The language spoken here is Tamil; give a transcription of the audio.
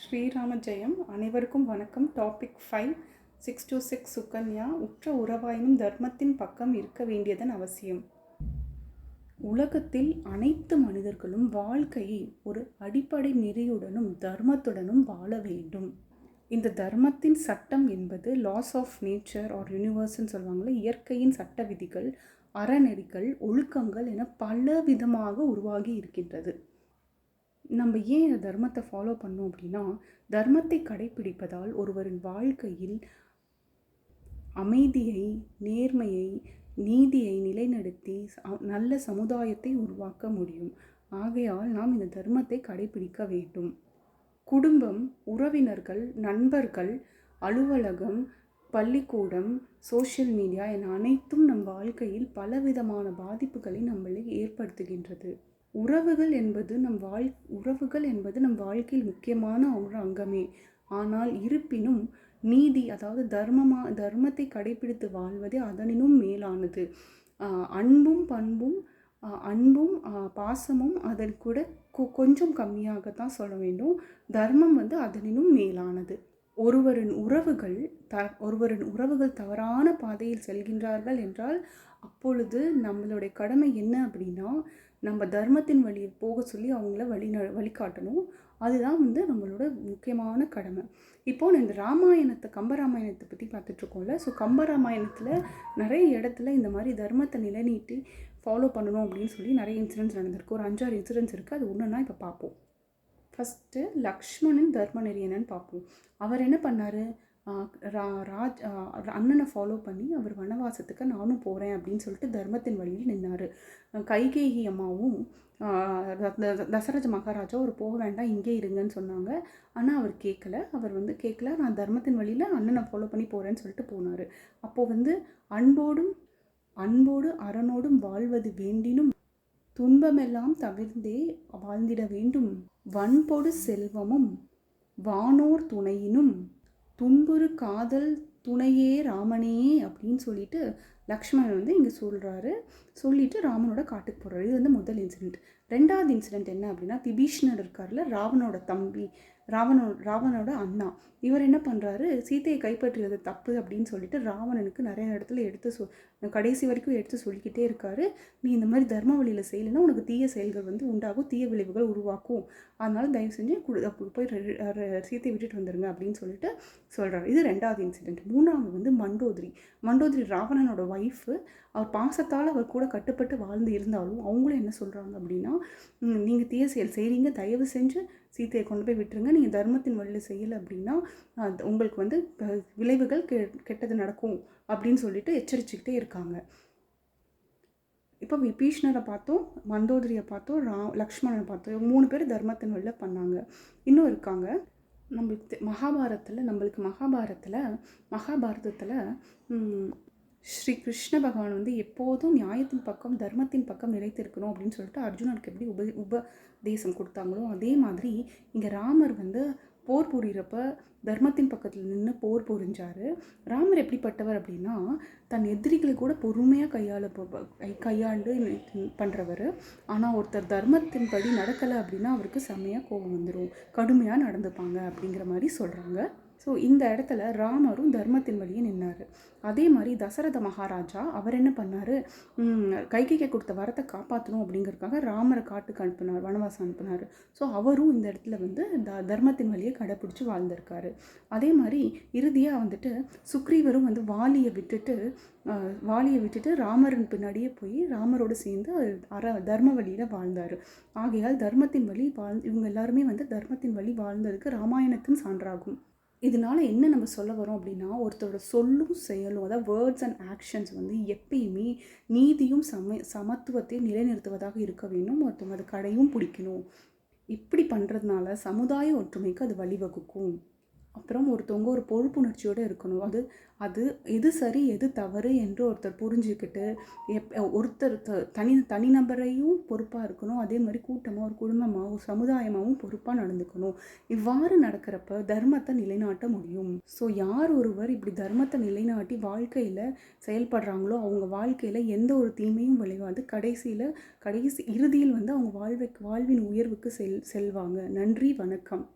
ஸ்ரீராம ஜெயம். அனைவருக்கும் வணக்கம். டாபிக் 5 626 சுகன்யா. உற்ற உறவாயினும் தர்மத்தின் பக்கம் இருக்க வேண்டியதன் அவசியம். உலகத்தில் அனைத்து மனிதர்களும் வாழ்க்கையை ஒரு அடிப்படை நெறியுடனும் தர்மத்துடனும் வாழ வேண்டும். இந்த தர்மத்தின் சட்டம் என்பது லாஸ் ஆஃப் நேச்சர் ஆர் யூனிவர்ஸ்ன்னு சொல்லுவாங்களே, இயற்கையின் சட்ட விதிகள், அறநெறிகள், ஒழுக்கங்கள் என பல விதமாக உருவாகி இருக்கின்றது. நம்ம ஏன் இந்த தர்மத்தை ஃபாலோ பண்ணோம் அப்படின்னா, தர்மத்தை கடைப்பிடிப்பதால் ஒருவரின் வாழ்க்கையில் அமைதியை, நேர்மையை, நீதியை நிலைநிறுத்தி நல்ல சமுதாயத்தை உருவாக்க முடியும். ஆகையால் நாம் இந்த தர்மத்தை கடைப்பிடிக்க வேண்டும். குடும்பம், உறவினர்கள், நண்பர்கள், அலுவலகம், பள்ளிக்கூடம், சோஷியல் மீடியா என அனைத்தும் நம் வாழ்க்கையில் பலவிதமான பாதிப்புகளை நம்மளை ஏற்படுத்துகின்றது. உறவுகள் என்பது நம் வாழ்க்கையில் முக்கியமான ஒரு அங்கமே. ஆனால் இருப்பினும் நீதி, அதாவது தர்மத்தை கடைபிடித்து வாழ்வதே அதனினும் மேலானது. அன்பும் பாசமும் அதன் கூட கொஞ்சம் கம்மியாகத்தான் சொல்ல வேண்டும். தர்மம் அதனினும் மேலானது. ஒருவரின் உறவுகள் தவறான பாதையில் செல்கின்றார்கள் என்றால் அப்பொழுது நம்மளுடைய கடமை என்ன அப்படின்னா, நம்ம தர்மத்தின் வழியை போக சொல்லி அவங்கள வழிகாட்டணும். அதுதான் நம்மளோட முக்கியமான கடமை. இப்போது இந்த கம்பராமாயணத்தை பற்றி பார்த்துட்ருக்கோம்ல. ஸோ கம்பராமாயணத்தில் நிறைய இடத்துல இந்த மாதிரி தர்மத்தை நிலைநீட்டி ஃபாலோ பண்ணணும் அப்படின்னு சொல்லி நிறைய இன்சிடென்ட்ஸ் நடந்திருக்கு. ஒரு 5-6 இன்சிடென்ட்ஸ் இருக்குது. அது ஒன்றுன்னா இப்போ பார்ப்போம். ஃபஸ்ட்டு லக்ஷ்மணன் தர்ம நெறி என்னன்னு பார்ப்போம். அவர் என்ன பண்ணார்? அண்ணனை ஃபாலோ பண்ணி அவர் வனவாசத்துக்கு நானும் போகிறேன் அப்படின்னு சொல்லிட்டு தர்மத்தின் வழியில் நின்னார். கைகேயி அம்மாவும் தசரத மகாராஜா அவர் போக வேண்டாம், இங்கே இருங்கன்னு சொன்னாங்க. ஆனால் அவர் கேட்கல. நான் தர்மத்தின் வழியில் அண்ணனை ஃபாலோ பண்ணி போகிறேன்னு சொல்லிட்டு போனார். அப்போது அன்போடு அரணோடும் வாழ்வது வேண்டினும் துன்பமெல்லாம் தவிர்ந்தே வாழ்ந்திட வேண்டும். வன்பொடு செல்வமும் வானோர் துணையினும் துன்புறு காதல் துணையே ராமனே அப்படின்னு சொல்லிட்டு லக்ஷ்மணன் இங்கே சொல்லிட்டு ராமனோட காட்டுக்கு போகிறாரு. இது முதல் இன்சிடெண்ட். ரெண்டாவது இன்சிடெண்ட் என்ன அப்படின்னா, விபீஷ்ணர் இருக்கார்ல, ராவனோட தம்பி, ராவனோட அண்ணா. இவர் என்ன பண்ணுறாரு? சீதையை கைப்பற்றுறது தப்பு அப்படின்னு சொல்லிட்டு ராவணனுக்கு நிறைய இடத்துல கடைசி வரைக்கும் எடுத்து சொல்லிக்கிட்டே இருக்காரு. நீ இந்த மாதிரி தர்ம வழியில் செய்யலைன்னா உனக்கு தீய செயல்கள் உண்டாகும், தீய விளைவுகள் உருவாக்கும். அதனால தயவு செஞ்சு போய் சீத்தையை விட்டுட்டு வந்துடுங்க அப்படின்னு சொல்லிட்டு சொல்கிறாரு. இது ரெண்டாவது இன்சிடெண்ட். மூணாவது மண்டோதரி ராவணனோட ஒய்ஃபு. அவர் பாசத்தால் அவர் கூட கட்டுப்பட்டு வாழ்ந்து இருந்தாலும் அவங்களும் என்ன சொல்கிறாங்க அப்படின்னா, நீங்கள் தீய செயல் செய்கிறீங்க, தயவு செஞ்சு சீத்தையை கொண்டு போய் விட்டுருங்க. நீங்கள் தர்மத்தின் வழியில் செய்யலை அப்படின்னா உங்களுக்கு விளைவுகள் கெட்டது நடக்கும் அப்படின்னு சொல்லிட்டு எச்சரிச்சுக்கிட்டே இருக்காங்க. இப்போ விபீஷ்ணரை பார்த்தோம், மண்டோதரியை பார்த்தோம், லக்ஷ்மணனை பார்த்தோம். இவங்க 3 பேர் தர்மத்தின் வழியில் பண்ணாங்க. இன்னும் இருக்காங்க. மகாபாரதத்தில் ஸ்ரீ கிருஷ்ண பகவான் எப்போதும் நியாயத்தின் பக்கம், தர்மத்தின் பக்கம் நிலைத்திருக்கணும் அப்படின்னு சொல்லிட்டு அர்ஜுனனுக்கு எப்படி உபதேசம் கொடுத்தாங்களோ அதே மாதிரி இங்கே ராமர் போர் புரிகிறப்ப தர்மத்தின் பக்கத்தில் நின்று போர் புரிஞ்சார். ராமர் எப்படிப்பட்டவர் அப்படின்னா, தன் எதிரிகளை கூட பொறுமையாக கையாண்டு பண்ணுறவர். ஆனால் ஒருத்தர் தர்மத்தின் படி நடக்கலை அப்படின்னா அவருக்கு செம்மையாக கோபம் வந்துடும், கடுமையாக நடந்துப்பாங்க அப்படிங்கிற மாதிரி சொல்கிறாங்க. ஸோ இந்த இடத்துல ராமரும் தர்மத்தின் வழியே நின்னார். அதே மாதிரி தசரத மகாராஜா அவர் என்ன பண்ணார்? கைகைக்கு கொடுத்த வரத்தை காப்பாற்றணும் அப்படிங்கிறதுக்காக ராமரை காட்டுக்கு அனுப்பினார், வனவாசம் அனுப்பினார். ஸோ அவரும் இந்த இடத்துல தர்மத்தின் வழியை கடைப்பிடிச்சி வாழ்ந்திருக்காரு. அதே மாதிரி இறுதியாக சுக்ரீவரும் வாலியை விட்டுட்டு ராமரின் பின்னாடியே போய் ராமரோடு சேர்ந்து தர்ம வழியில் வாழ்ந்தார். ஆகையால் தர்மத்தின் வழி இவங்க எல்லாருமே தர்மத்தின் வழி வாழ்ந்ததுக்கு ராமாயணத்தின் சான்றாகும். இதனால் என்ன நம்ம சொல்ல வரோம் அப்படின்னா, ஒருத்தரோட சொல்லும் செயலும், அதாவது வேர்ட்ஸ் அண்ட் ஆக்ஷன்ஸ் எப்பயுமே நீதியும் சமத்துவத்தையும் நிலைநிறுத்துவதாக இருக்க வேண்டும். ஒருத்தவங்க அது கடையும் பிடிக்கணும். இப்படி பண்ணுறதுனால சமுதாய ஒற்றுமைக்கு அது வழிவகுக்கும். அப்புறம் ஒருத்தவங்க ஒரு பொறுப்புணர்ச்சியோடு இருக்கணும். அது எது சரி எது தவறு என்று ஒருத்தர் புரிஞ்சுக்கிட்டு ஒருத்தர் தனிநபரையும் பொறுப்பாக இருக்கணும். அதே மாதிரி கூட்டமாக, ஒரு குடும்பமாக, ஒரு சமுதாயமாகவும் பொறுப்பாக நடந்துக்கணும். இவ்வாறு நடக்கிறப்ப தர்மத்தை நிலைநாட்ட முடியும். ஸோ யார் ஒருவர் இப்படி தர்மத்தை நிலைநாட்டி வாழ்க்கையில் செயல்படுறாங்களோ அவங்க வாழ்க்கையில் எந்த ஒரு தீமையும் விளைவாது. இறுதியில் அவங்க வாழ்வின் உயர்வுக்கு செல்வாங்க. நன்றி, வணக்கம்.